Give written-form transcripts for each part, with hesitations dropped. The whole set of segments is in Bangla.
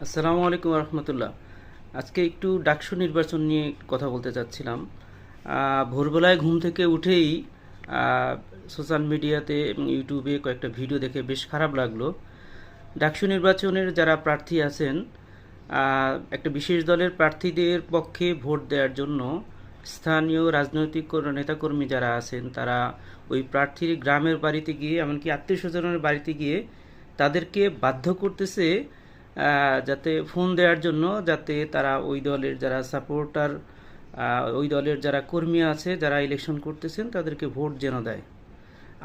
আসসালামু আলাইকুম রহমতুল্লাহ। আজকে একটু ডাকসু নির্বাচন নিয়ে কথা বলতে চাচ্ছিলাম। ভোরবেলায় ঘুম থেকে উঠেই সোশ্যাল মিডিয়াতে এবং ইউটিউবে কয়েকটা ভিডিও দেখে বেশ খারাপ লাগলো। ডাকসু নির্বাচনের যারা প্রার্থী আছেন, একটা বিশেষ দলের প্রার্থীদের পক্ষে ভোট দেওয়ার জন্য স্থানীয় রাজনৈতিক নেতাকর্মী যারা আছেন তারা ওই প্রার্থীর গ্রামের বাড়িতে গিয়ে, এমনকি আত্মীয় স্বজনের বাড়িতে গিয়ে তাদেরকে বাধ্য করতেছে যাতে ফোন দেওয়ার জন্য, যাতে তারা ওই দলের যারা সাপোর্টার, ওই দলের যারা কর্মী আছে যারা ইলেকশন করতেছেন তাদেরকে ভোট যেন দেয়।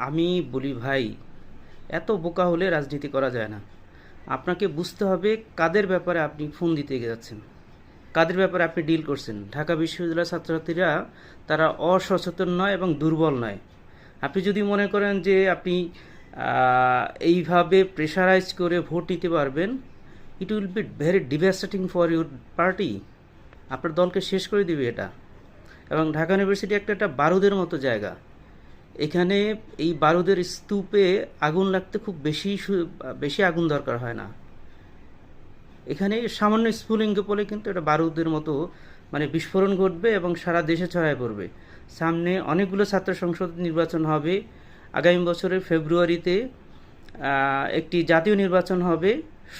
আমি বলি ভাই, এত বোকা হলে রাজনীতি করা যায় না। আপনাকে বুঝতে হবে কাদের ব্যাপারে আপনি ফোন দিতে যাচ্ছেন, কাদের ব্যাপারে আপনি ডিল করছেন। ঢাকা বিশ্ববিদ্যালয়ের ছাত্রছাত্রীরা তারা অসচেতন নয় এবং দুর্বল নয়। আপনি যদি মনে করেন যে আপনি এইভাবে প্রেশারাইজ করে ভোট নিতে পারবেন, it will be very devastating for your party. আপনার দলকে শেষ করে দিবে এটা। এবং ঢাকা ইউনিভার্সিটি একটা বারুদের মতো জায়গা। এখানে এই বারুদের স্তূপে আগুন লাগতে খুব বেশি আগুন দরকার হয় না। এখানে সামান্য স্ফুলিঙ্গ পড়লে কিন্তু এটা বারুদের মতো মানে বিস্ফোরণ ঘটবে এবং সারা দেশে ছড়ায় পড়বে। সামনে অনেকগুলো ছাত্র সংসদ নির্বাচন হবে। আগামী বছরের ফেব্রুয়ারিতে একটি জাতীয় নির্বাচন হবে।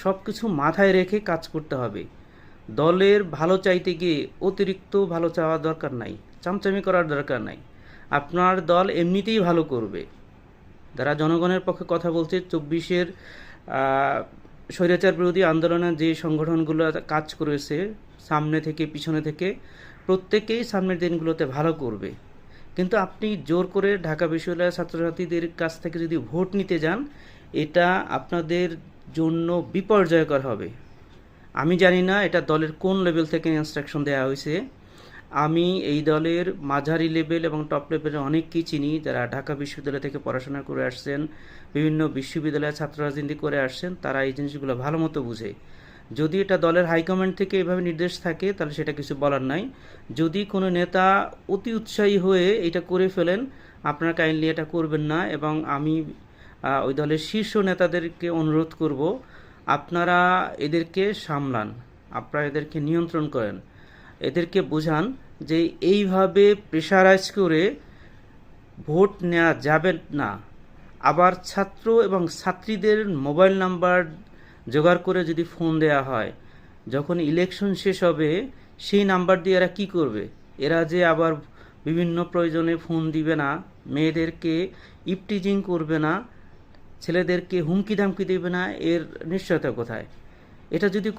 সব কিছু মাথায় রেখে কাজ করতে হবে। দলের ভালো চাইতে গিয়ে অতিরিক্ত ভালো চাওয়ার দরকার নাই, চামচামি করার দরকার নাই। আপনার দল এমনিতেই ভালো করবে। যারা জনগণের পক্ষে কথা বলছে, 24-এর স্বৈরাচার বিরোধী আন্দোলনে যে সংগঠনগুলো কাজ করেছে সামনে থেকে পিছনে থেকে, প্রত্যেকেই সামনের দিনগুলোতে ভালো করবে। কিন্তু আপনি জোর করে ঢাকা বিশ্ববিদ্যালয়ের ছাত্রছাত্রীদের কাছ থেকে যদি ভোট নিতে যান, এটা আপনাদের জন্য বিপর্যয়কর হবে। আমি জানি না এটা দলের কোন লেভেল থেকে ইনস্ট্রাকশন দেওয়া হয়েছে। আমি এই দলের মাঝারি লেভেল এবং টপ লেভেলের অনেককেই চিনি যারা ঢাকা বিশ্ববিদ্যালয় থেকে পড়াশোনা করে আসছেন, বিভিন্ন বিশ্ববিদ্যালয়ে ছাত্র রাজনীতি করে আসছেন। তারা এই জিনিসগুলো ভালো মতো বুঝে। যদি এটা দলের হাইকমান্ড থেকে এভাবে নির্দেশ থাকে তাহলে সেটা কিছু বলার নাই। যদি কোনো নেতা অতি উৎসাহী হয়ে এটা করে ফেলেন, আপনারা কাইন্ডলি এটা করবেন না। এবং আমি ওই দলের শীর্ষ নেতাদেরকে অনুরোধ করব, আপনারা এদেরকে সামলান, আপনারা এদেরকে নিয়ন্ত্রণ করেন, এদেরকে বোঝান যে এইভাবে প্রেশারাইজ করে ভোট নেওয়া যাবে না। আবার ছাত্র এবং ছাত্রীদের মোবাইল নাম্বার জোগাড় করে যদি ফোন দেওয়া হয়, যখন ইলেকশন শেষ হবে সেই নাম্বার দিয়ে এরা কী করবে? এরা যে আবার বিভিন্ন প্রয়োজনে ফোন দিবে না, মেয়েদেরকে ইপটিজিং করবে না, ছেলেদেরকে হুমকি ধামকি দেবে না, এর নিশ্চয়তা কোথায়? এটা যদি